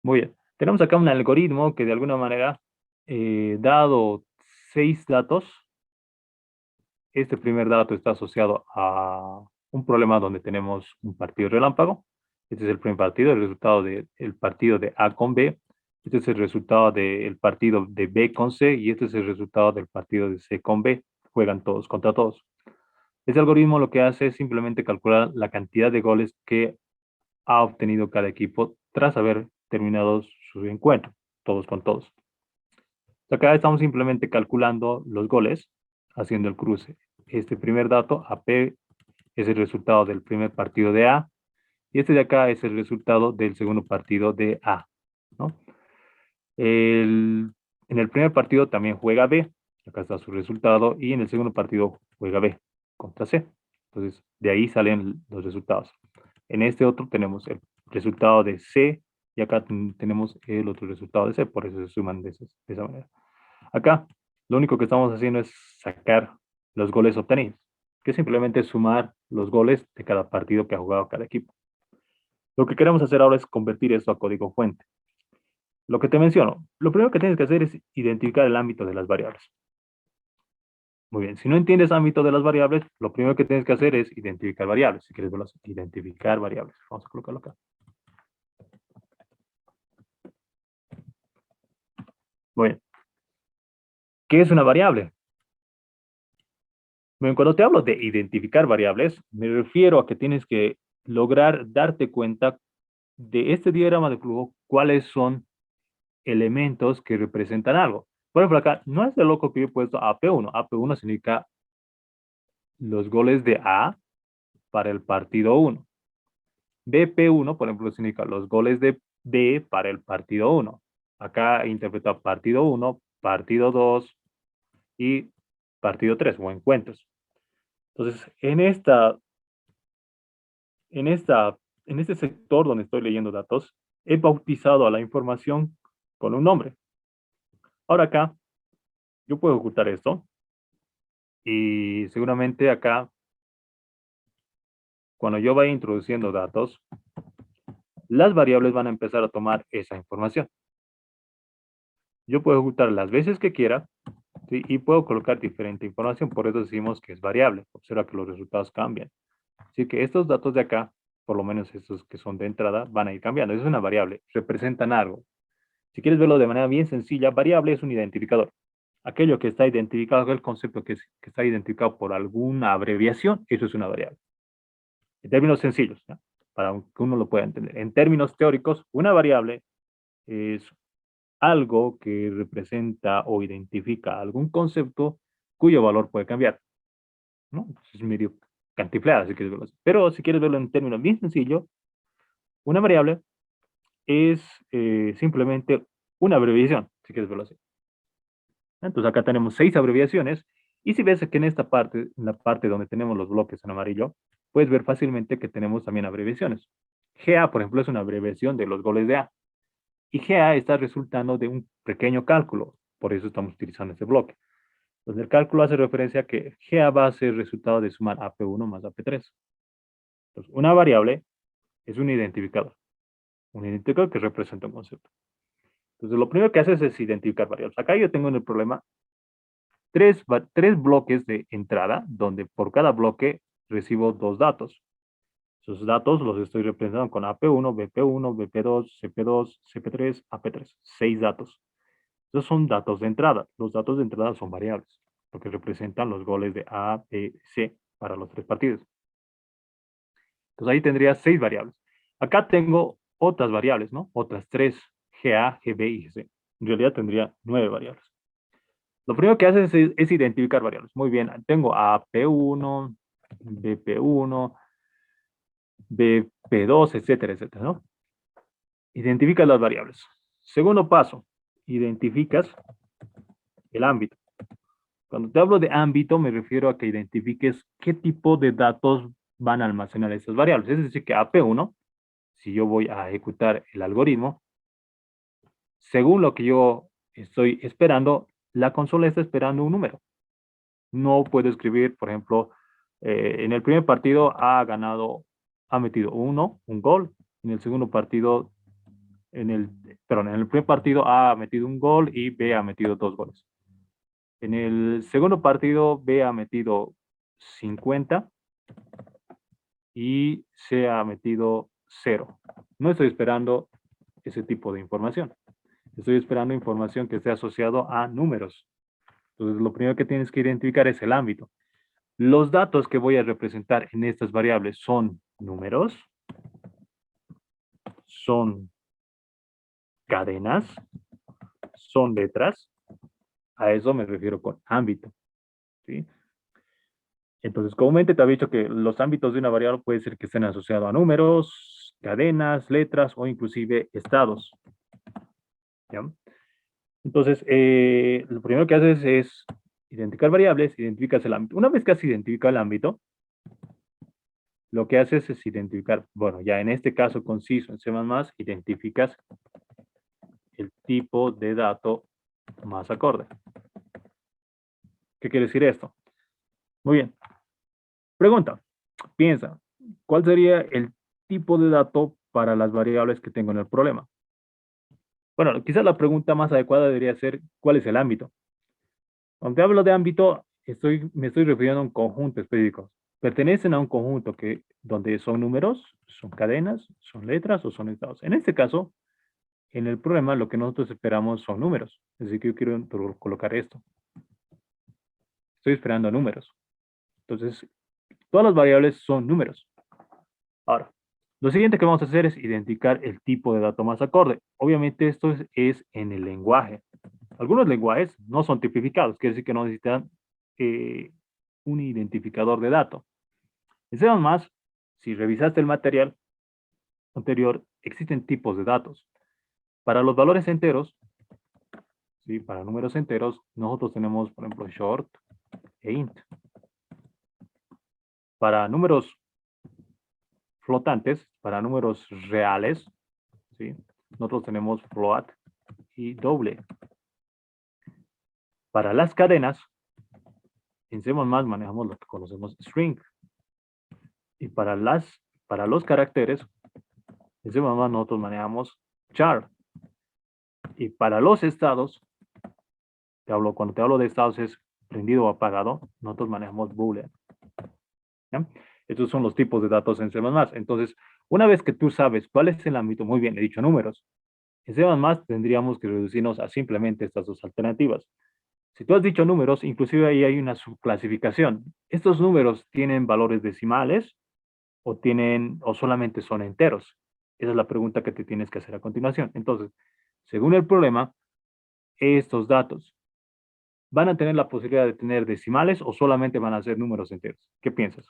Muy bien. Tenemos acá un algoritmo que de alguna manera, dado 6 datos, este primer dato está asociado a un problema donde tenemos un partido relámpago. Este es el primer partido, el resultado del partido de A con B. Este es el resultado del partido de B con C y este es el resultado del partido de C con B. Juegan todos contra todos. Este algoritmo lo que hace es simplemente calcular la cantidad de goles que ha obtenido cada equipo tras haber terminado su encuentro, todos con todos. Acá estamos simplemente calculando los goles, haciendo el cruce. Este primer dato, AP, es el resultado del primer partido de A, y este de acá es el resultado del segundo partido de A, ¿no? En el primer partido también juega B, acá está su resultado, y en el segundo partido juega B contra C. Entonces, de ahí salen los resultados. En este otro tenemos el resultado de C, y acá tenemos el otro resultado de C, por eso se suman de esa manera. Acá, lo único que estamos haciendo es sacar los goles obtenidos, que es simplemente sumar los goles de cada partido que ha jugado cada equipo. Lo que queremos hacer ahora es convertir esto a código fuente. Lo que te menciono, lo primero que tienes que hacer es identificar el ámbito de las variables. Muy bien, si no entiendes ámbito de las variables, lo primero que tienes que hacer es identificar variables. Si quieres verlas, identificar variables. Vamos a colocarlo acá. Muy bien, ¿qué es una variable? Bueno, cuando te hablo de identificar variables, me refiero a que tienes que lograr darte cuenta de este diagrama de flujo, cuáles son elementos que representan algo. Por ejemplo, acá no es de loco que yo he puesto AP1. AP1 significa los goles de A para el partido 1. BP1, por ejemplo, significa los goles de B para el partido 1. Acá interpreta partido 1, partido 2 y partido 3 o encuentros. Entonces, en, esta, en este sector donde estoy leyendo datos, he bautizado a la información con un nombre. Ahora acá, yo puedo ocultar esto y seguramente acá, cuando yo vaya introduciendo datos, las variables van a empezar a tomar esa información. Yo puedo ocultar las veces que quiera, ¿sí? Y puedo colocar diferente información, por eso decimos que es variable. Observa que los resultados cambian. Así que estos datos de acá, por lo menos estos que son de entrada, van a ir cambiando. Es una variable, representan algo. Si quieres verlo de manera bien sencilla, variable es un identificador. Aquello que está identificado, el concepto que está identificado por alguna abreviación, eso es una variable. En términos sencillos, ¿no? Para que uno lo pueda entender. En términos teóricos, una variable es algo que representa o identifica algún concepto cuyo valor puede cambiar, ¿no? Es medio cantiflada, si quieres verlo así. Pero si quieres verlo en términos bien sencillos, una variable es simplemente una abreviación, si quieres verlo así. Entonces acá tenemos 6 abreviaciones y si ves que en esta parte, en la parte donde tenemos los bloques en amarillo, puedes ver fácilmente que tenemos también abreviaciones. GA, por ejemplo, es una abreviación de los goles de A y GA está resultando de un pequeño cálculo, por eso estamos utilizando este bloque. Entonces el cálculo hace referencia a que GA va a ser el resultado de sumar AP1 más AP3. Entonces una variable es un identificador que representa un concepto. Entonces lo primero que haces es identificar variables. Acá yo tengo en el problema tres bloques de entrada, donde por cada bloque recibo 2 datos. Esos datos los estoy representando con AP1, BP1, BP2, CP2, CP3, AP3. 6 datos. Esos son datos de entrada. Los datos de entrada son variables, porque representan los goles de A, B, C para los 3 partidos. Entonces ahí tendría 6 variables. Acá tengo otras variables, ¿no? Otras 3, GA, GB y GC. En realidad tendría 9 variables. Lo primero que haces es identificar variables. Muy bien, tengo AP1, BP1, BP2, etcétera, etcétera, ¿no? Identificas las variables. Segundo paso, identificas el ámbito. Cuando te hablo de ámbito, me refiero a que identifiques qué tipo de datos van a almacenar esas variables. Es decir, que AP1, si yo voy a ejecutar el algoritmo, según lo que yo estoy esperando, la consola está esperando un número. No puedo escribir, por ejemplo, en el primer partido ha metido un gol, en el segundo partido Perdón, en el primer partido A ha metido un gol y B ha metido 2 goles. En el segundo partido B ha metido 50 y C ha metido 0. No estoy esperando ese tipo de información. Estoy esperando información que esté asociado a números. Entonces, lo primero que tienes que identificar es el ámbito. Los datos que voy a representar en estas variables son números, son cadenas, son letras. A eso me refiero con ámbito, ¿sí? Entonces, comúnmente te había dicho que los ámbitos de una variable puede ser que estén asociados a números, cadenas, letras o inclusive estados, ¿ya? Entonces, lo primero que haces es identificar variables, identificas el ámbito. Una vez que has identificado el ámbito, lo que haces es identificar, bueno, ya en este caso conciso, en C++, identificas el tipo de dato más acorde. ¿Qué quiere decir esto? Muy bien. Pregunta, piensa, ¿cuál sería el tipo de dato para las variables que tengo en el problema? Bueno, quizás la pregunta más adecuada debería ser, ¿cuál es el ámbito? Cuando hablo de ámbito, me estoy refiriendo a un conjunto específico. Pertenecen a un conjunto donde son números, son cadenas, son letras o son estados. En este caso, en el problema, lo que nosotros esperamos son números. Así que yo quiero colocar esto. Estoy esperando números. Entonces, todas las variables son números. Ahora, lo siguiente que vamos a hacer es identificar el tipo de dato más acorde. Obviamente esto es en el lenguaje. Algunos lenguajes no son tipificados, quiere decir que no necesitan un identificador de dato. En más, si revisaste el material anterior, existen tipos de datos. Para los valores enteros, ¿sí? Para números enteros, nosotros tenemos, por ejemplo, short e int. Para números flotantes, para números reales, ¿sí? Nosotros tenemos float y doble. Para las cadenas, en C++ manejamos lo que conocemos string. Y para los caracteres, en C++ nosotros manejamos char. Y para los estados, cuando te hablo de estados es prendido o apagado, nosotros manejamos boolean. ¿Ya? Estos son los tipos de datos en C++. Entonces, una vez que tú sabes cuál es el ámbito, muy bien, he dicho números. En C++ tendríamos que reducirnos a simplemente estas dos alternativas. Si tú has dicho números, inclusive ahí hay una subclasificación. ¿Estos números tienen valores decimales o solamente son enteros? Esa es la pregunta que te tienes que hacer a continuación. Entonces, según el problema, estos datos van a tener la posibilidad de tener decimales o solamente van a ser números enteros. ¿Qué piensas?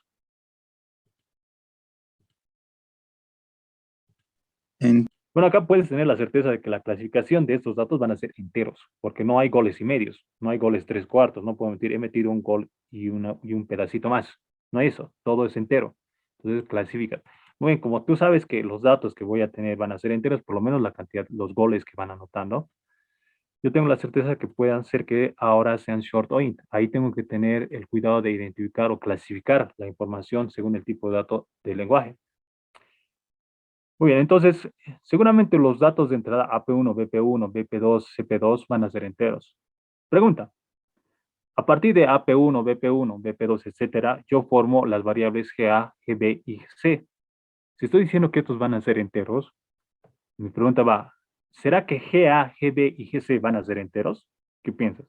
En- Bueno, acá puedes tener la certeza de que la clasificación de estos datos van a ser enteros, porque no hay goles y medios, no hay goles 3/4, no puedo mentir, he metido un gol y un pedacito más. No hay eso, todo es entero. Entonces clasifica. Muy bien, como tú sabes que los datos que voy a tener van a ser enteros, por lo menos la cantidad, los goles que van anotando, yo tengo la certeza de que puedan ser que ahora sean short o int. Ahí tengo que tener el cuidado de identificar o clasificar la información según el tipo de dato del lenguaje. Muy bien, entonces, seguramente los datos de entrada AP1, BP1, BP2, CP2 van a ser enteros. Pregunta, a partir de AP1, BP1, BP2, etcétera, yo formo las variables GA, GB y C. Si estoy diciendo que estos van a ser enteros, mi pregunta va, ¿será que GA, GB y GC van a ser enteros? ¿Qué piensas?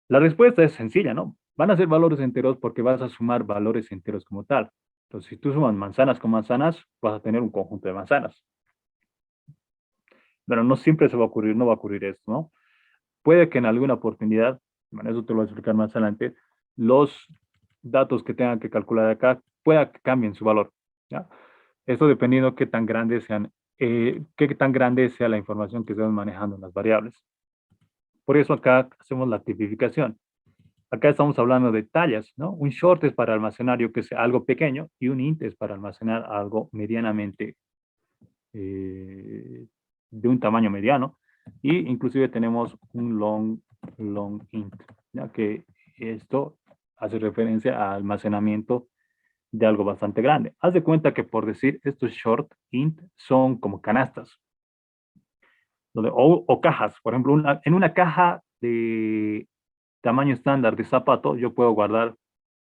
La respuesta es sencilla, ¿no? Van a ser valores enteros porque vas a sumar valores enteros como tal. Entonces, si tú sumas manzanas con manzanas, vas a tener un conjunto de manzanas. Pero no siempre se va a ocurrir, no va a ocurrir esto, ¿no? Puede que en alguna oportunidad, bueno, eso te lo voy a explicar más adelante, los datos que tengan que calcular acá pueda que cambien su valor, ¿ya? Esto dependiendo qué tan grandes sean, qué tan grande sea la información que estemos manejando en las variables. Por eso acá hacemos la tipificación. Acá estamos hablando de tallas, ¿no? Un short es para almacenar, yo que sé, algo pequeño y un int es para almacenar algo medianamente de un tamaño mediano. Y inclusive tenemos un long int, ya que esto hace referencia a almacenamiento de algo bastante grande. Haz de cuenta que por decir estos short int son como canastas o cajas. Por ejemplo, en una caja de tamaño estándar de zapato, yo puedo guardar,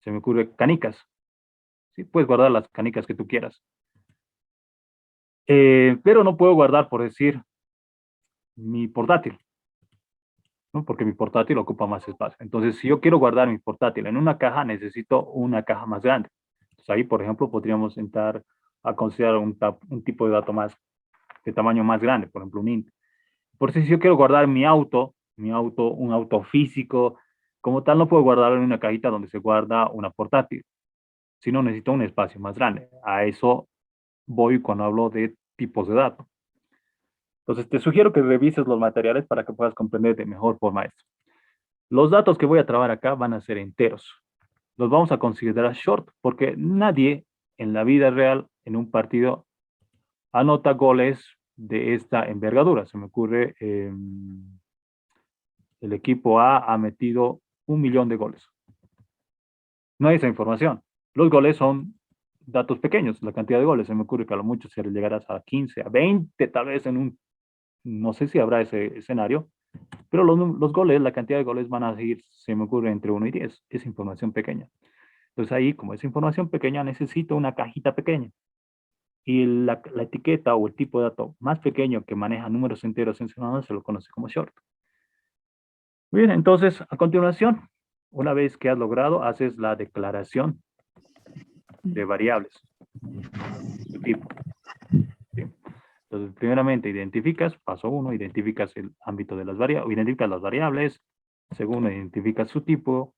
se me ocurre, canicas. ¿Sí? Puedes guardar las canicas que tú quieras. Pero no puedo guardar, por decir, mi portátil, ¿no? Porque mi portátil ocupa más espacio. Entonces, si yo quiero guardar mi portátil en una caja, necesito una caja más grande. Entonces, ahí, por ejemplo, podríamos entrar a considerar un tipo de dato más, de tamaño más grande, por ejemplo, un int. Por si yo quiero guardar un auto físico, como tal, no puedo guardarlo en una cajita donde se guarda una portátil, sino necesito un espacio más grande. A eso voy cuando hablo de tipos de datos. Entonces, te sugiero que revises los materiales para que puedas comprender de mejor forma esto. Los datos que voy a trabajar acá van a ser enteros. Los vamos a considerar short porque nadie en la vida real, en un partido, anota goles de esta envergadura. Se me ocurre, el equipo A ha metido 1.000.000 de goles. No hay esa información. Los goles son datos pequeños, la cantidad de goles. Se me ocurre que a lo mucho se le llegarás a 15, a 20, tal vez en un, no sé si habrá ese escenario, pero los goles, la cantidad de goles van a seguir, se me ocurre, entre 1 y 10. Es información pequeña. Entonces ahí, como es información pequeña, necesito una cajita pequeña. Y la etiqueta o el tipo de dato más pequeño que maneja números enteros en semana se lo conoce como short. Bien, entonces, a continuación, una vez que has logrado, haces la declaración de variables, de tipo. ¿Sí? Entonces, primeramente, identificas, paso 1, identificas el ámbito de las variables, identificas las variables. Segundo, identificas su tipo,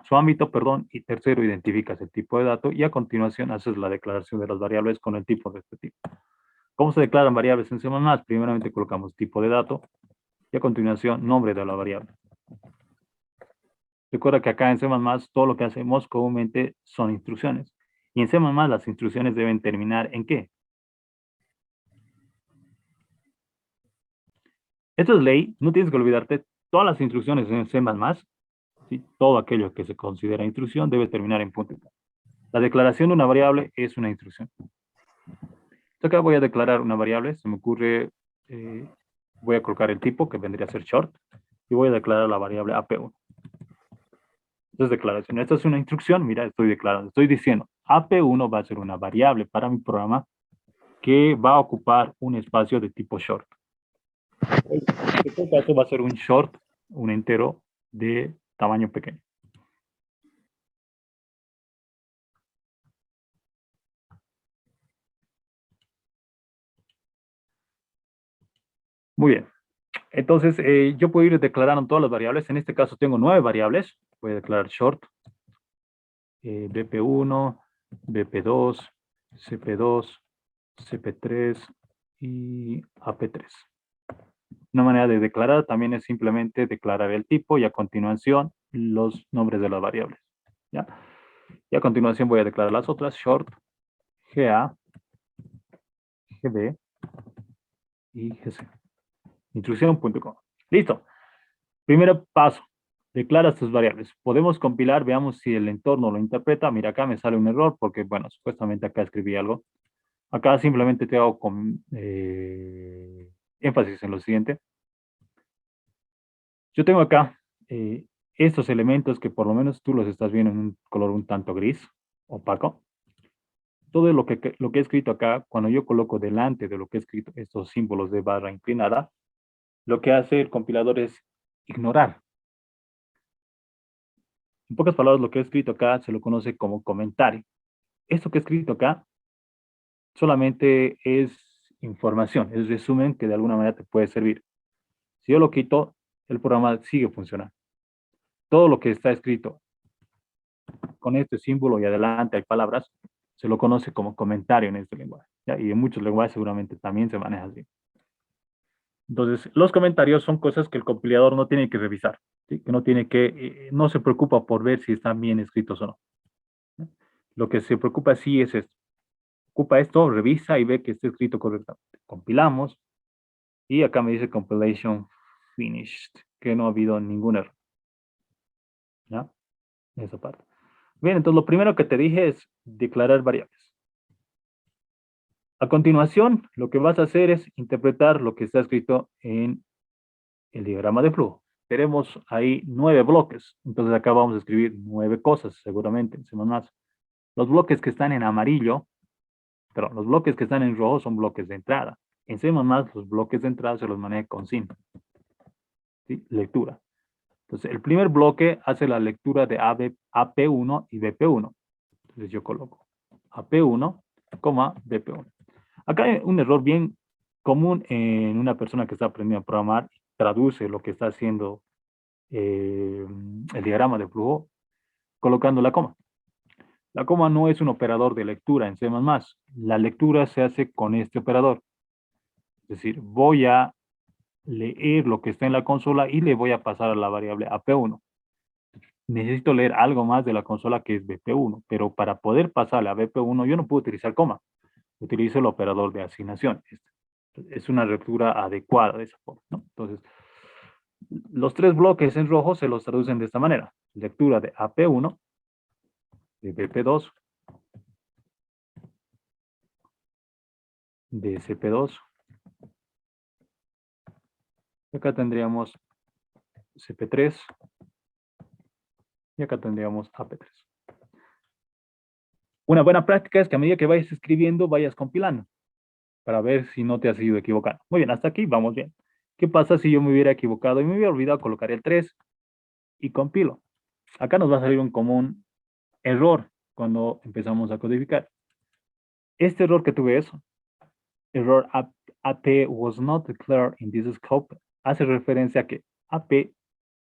su ámbito, perdón. Y tercero, identificas el tipo de dato. Y a continuación, haces la declaración de las variables con el tipo de este tipo. ¿Cómo se declaran variables en C++? Primeramente colocamos tipo de dato y a continuación nombre de la variable. Recuerda que acá en C++ todo lo que hacemos comúnmente son instrucciones. Y en C++ las instrucciones deben terminar ¿en qué? Esto es ley, no tienes que olvidarte, todas las instrucciones en C++, ¿sí? Todo aquello que se considera instrucción debe terminar en punto. La declaración de una variable es una instrucción. Entonces acá voy a declarar una variable, se me ocurre, voy a colocar el tipo que vendría a ser short y voy a declarar la variable AP1. Entonces declaración, esta es una instrucción, mira, estoy declarando, estoy diciendo AP1 va a ser una variable para mi programa que va a ocupar un espacio de tipo short. En este caso va a ser un short, un entero de tamaño pequeño. Muy bien. Entonces, yo puedo ir declarando todas las variables. En este caso tengo 9 variables. Voy a declarar short, BP1, BP2, CP2, CP3 y AP3. Una manera de declarar también es simplemente declarar el tipo y a continuación los nombres de las variables. ¿Ya? Y a continuación voy a declarar las otras, short, GA, GB y GC. Instrucción.com. Listo. Primer paso. Declara tus variables. Podemos compilar, veamos si el entorno lo interpreta. Mira, acá me sale un error porque, bueno, supuestamente acá escribí algo. Acá simplemente te hago con énfasis en lo siguiente. Yo tengo acá estos elementos que por lo menos tú los estás viendo en un color un tanto gris, opaco. Todo lo que he escrito acá, cuando yo coloco delante de lo que he escrito estos símbolos de barra inclinada, lo que hace el compilador es ignorar. En pocas palabras, lo que he escrito acá se lo conoce como comentario. Esto que he escrito acá solamente es información, es resumen que de alguna manera te puede servir. Si yo lo quito, el programa sigue funcionando. Todo lo que está escrito con este símbolo y adelante hay palabras, se lo conoce como comentario en este lenguaje. ¿Ya? Y en muchos lenguajes seguramente también se maneja así. Entonces, los comentarios son cosas que el compilador no tiene que revisar, ¿sí? Que no tiene que, no se preocupa por ver si están bien escritos o no. ¿Sí? Lo que se preocupa sí es esto. Ocupa esto, revisa y ve que esté escrito correctamente. Compilamos y acá me dice compilation finished, que no ha habido ningún error. ¿Ya? Esa parte. Bien, entonces lo primero que te dije es declarar variables. A continuación, lo que vas a hacer es interpretar lo que está escrito en el diagrama de flujo. Tenemos ahí 9 bloques, entonces acá vamos a escribir 9 cosas, seguramente, sin más. Los bloques que están en amarillo, pero los bloques que están en rojo son bloques de entrada. En C++, los bloques de entrada se los maneja con sin, ¿sí? Lectura. Entonces, el primer bloque hace la lectura de AP1 y BP1. Entonces, yo coloco AP1, BP1. Acá hay un error bien común en una persona que está aprendiendo a programar, traduce lo que está haciendo el diagrama de flujo colocando la coma. La coma no es un operador de lectura en C++. La lectura se hace con este operador. Es decir, voy a leer lo que está en la consola y le voy a pasar a la variable AP1. Necesito leer algo más de la consola que es BP1, pero para poder pasarle a BP1 yo no puedo utilizar coma. Utilizo el operador de asignación. Es una lectura adecuada de esa forma, ¿no? Entonces, los 3 bloques en rojo se los traducen de esta manera. Lectura de AP1, de BP2, de CP2. Acá tendríamos CP3 y acá tendríamos AP3. Una buena práctica es que a medida que vayas escribiendo, vayas compilando para ver si no te has ido equivocando. Muy bien, hasta aquí vamos bien. ¿Qué pasa si yo me hubiera equivocado y me hubiera olvidado colocar el 3 y compilo? Acá nos va a salir un común error cuando empezamos a codificar. Este error que tuve es error AP was not declared in this scope, hace referencia a que AP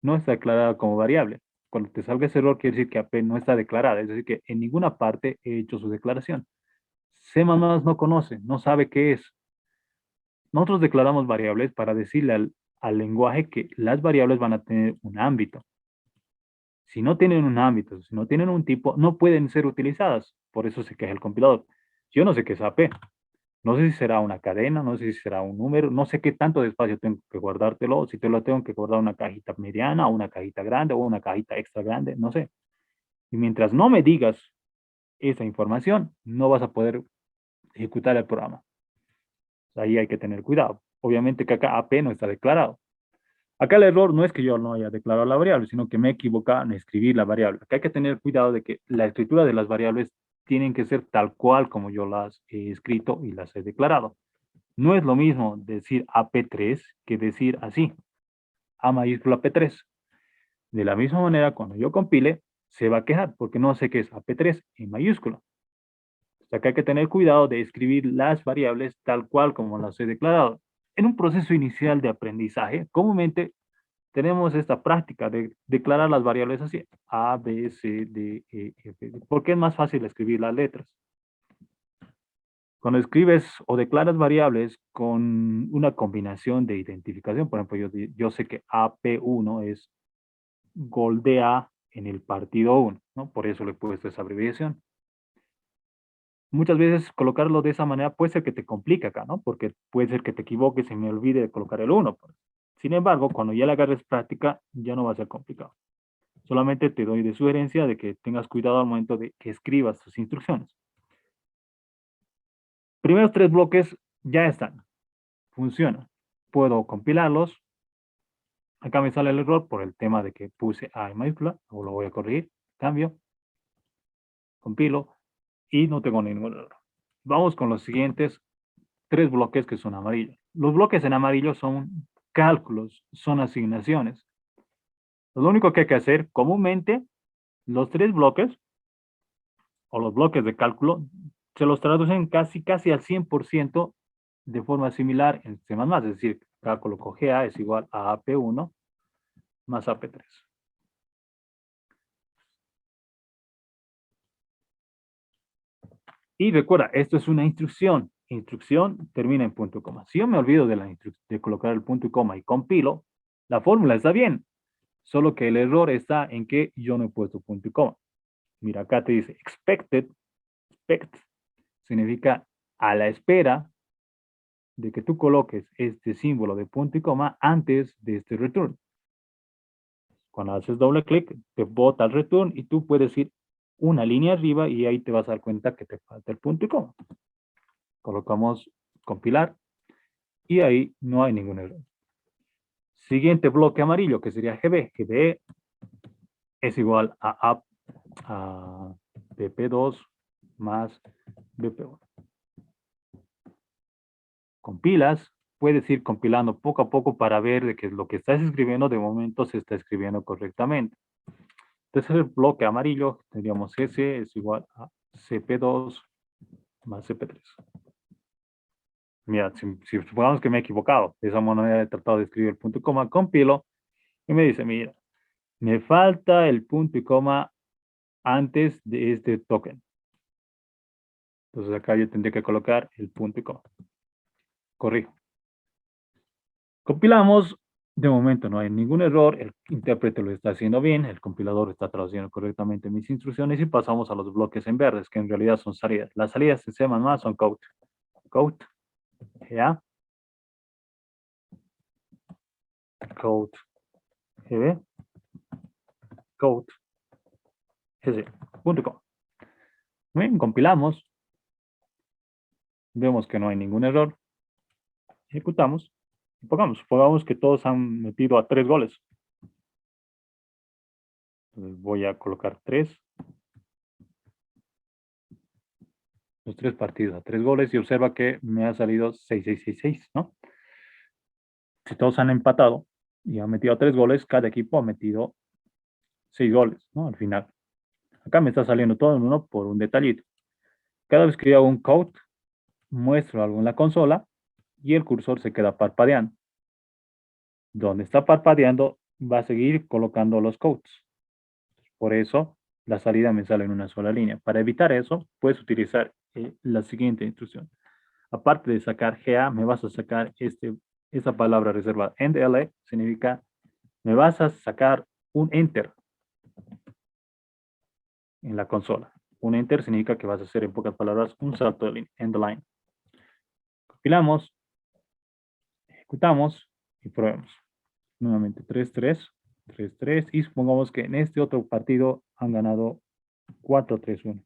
no está declarada como variable. Cuando te salga ese error quiere decir que AP no está declarada, es decir, que en ninguna parte he hecho su declaración. C++ no conoce, no sabe qué es. Nosotros declaramos variables para decirle al lenguaje que las variables van a tener un ámbito. Si no tienen un ámbito, si no tienen un tipo, no pueden ser utilizadas. Por eso se queja el compilador. Yo no sé qué es AP. No sé si será una cadena, no sé si será un número, no sé qué tanto de espacio tengo que guardártelo, si te lo tengo que guardar una cajita mediana, o una cajita grande, o una cajita extra grande, no sé. Y mientras no me digas esa información, no vas a poder ejecutar el programa. Ahí hay que tener cuidado. Obviamente que acá AP no está declarado. Acá el error no es que yo no haya declarado la variable, sino que me he equivocado en escribir la variable. Acá hay que tener cuidado de que la escritura de las variables tienen que ser tal cual como yo las he escrito y las he declarado. No es lo mismo decir AP3 que decir así, A mayúscula P3. De la misma manera, cuando yo compile, se va a quejar porque no sé qué es AP3 en mayúscula. O sea que hay que tener cuidado de escribir las variables tal cual como las he declarado. En un proceso inicial de aprendizaje, comúnmente tenemos esta práctica de declarar las variables así, A, B, C, D, E, F, porque es más fácil escribir las letras. Cuando escribes o declaras variables con una combinación de identificación, por ejemplo, yo sé que AP1 es gol de A en el partido 1, ¿no? Por eso le he puesto esa abreviación. Muchas veces colocarlo de esa manera puede ser que te complique acá, ¿no? Porque puede ser que te equivoques y me olvide de colocar el 1. Sin embargo, cuando ya le agarres práctica, ya no va a ser complicado. Solamente te doy de sugerencia de que tengas cuidado al momento de que escribas tus instrucciones. Primeros 3 bloques ya están, funcionan. Puedo compilarlos. Acá me sale el error por el tema de que puse A en mayúscula, o lo voy a corregir, cambio, compilo, y no tengo ningún error. Vamos con los siguientes 3 bloques que son amarillos. Los bloques en amarillo son cálculos, son asignaciones. Lo único que hay que hacer, comúnmente, los 3 bloques, o los bloques de cálculo, se los traducen casi al 100% de forma similar en C++, es decir, cálculo con GA es igual a AP1 más AP3. Y recuerda, esto es una instrucción. Instrucción termina en punto y coma. Si yo me olvido de colocar el punto y coma y compilo, la fórmula está bien, solo que el error está en que yo no he puesto punto y coma. Mira, acá te dice expect, significa a la espera de que tú coloques este símbolo de punto y coma antes de este return. Cuando haces doble clic, te bota el return y tú puedes ir una línea arriba y ahí te vas a dar cuenta que te falta el punto y coma. Colocamos compilar y ahí no hay ningún error. Siguiente bloque amarillo que sería GB. GB es igual a BP2 más BP1. Compilas, puedes ir compilando poco a poco para ver de que lo que estás escribiendo de momento se está escribiendo correctamente. Entonces el bloque amarillo tendríamos S es igual a CP2 más CP3. Mira, si supongamos que me he equivocado, de esa manera he tratado de escribir el punto y coma, compilo y me dice, mira, me falta el punto y coma antes de este token. Entonces acá yo tendría que colocar el punto y coma. Corrijo. Compilamos, de momento no hay ningún error, el intérprete lo está haciendo bien, el compilador está traduciendo correctamente mis instrucciones y pasamos a los bloques en verdes, que en realidad son salidas. Las salidas en C++ son code. Code, GA, code, GB, code, GC, punto com. Bien, compilamos, vemos que no hay ningún error, ejecutamos y pongamos que todos han metido a 3 goles. Entonces voy a colocar 3. Los 3 partidos a 3 goles y observa que me ha salido 6-6-6-6, ¿no? Si todos han empatado y han metido 3 goles, cada equipo ha metido 6 goles, ¿no? Al final. Acá me está saliendo todo en uno por un detallito. Cada vez que yo hago un code, muestro algo en la consola y el cursor se queda parpadeando. Donde está parpadeando, va a seguir colocando los codes. Por eso, la salida me sale en una sola línea. Para evitar eso, puedes utilizar la siguiente instrucción. Aparte de sacar GA, me vas a sacar esta palabra reservada. EndL significa, me vas a sacar un Enter en la consola. Un Enter significa que vas a hacer, en pocas palabras, un salto de línea, end line. Compilamos, ejecutamos y probemos. Nuevamente 3-3, 3-3 y supongamos que en este otro partido han ganado 4-3-1.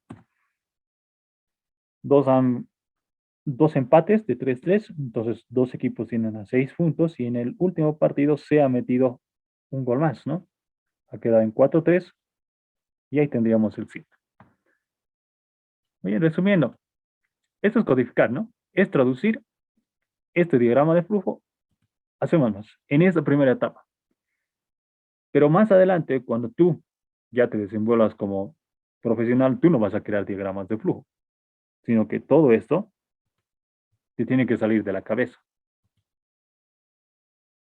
Dos empates de 3-3, entonces dos equipos tienen a 6 puntos y en el último partido se ha metido un gol más, ¿no? Ha quedado en 4-3 y ahí tendríamos el fin. Bien, resumiendo, esto es codificar, ¿no? Es traducir este diagrama de flujo a C++ en esta primera etapa. Pero más adelante, cuando tú ya te desenvuelvas como profesional, tú no vas a crear diagramas de flujo, sino que todo esto te tiene que salir de la cabeza.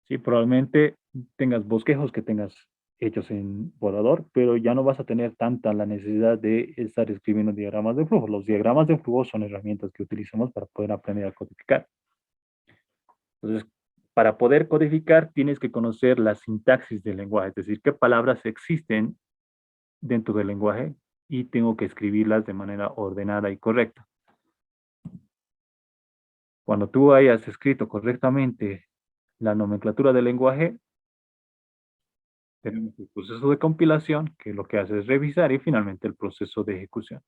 Sí, probablemente tengas bosquejos que tengas hechos en Volador, pero ya no vas a tener tanta la necesidad de estar escribiendo diagramas de flujo. Los diagramas de flujo son herramientas que utilizamos para poder aprender a codificar. Entonces, para poder codificar tienes que conocer la sintaxis del lenguaje, es decir, qué palabras existen dentro del lenguaje y tengo que escribirlas de manera ordenada y correcta. Cuando tú hayas escrito correctamente la nomenclatura del lenguaje, tenemos el proceso de compilación, que lo que hace es revisar, y finalmente el proceso de ejecución.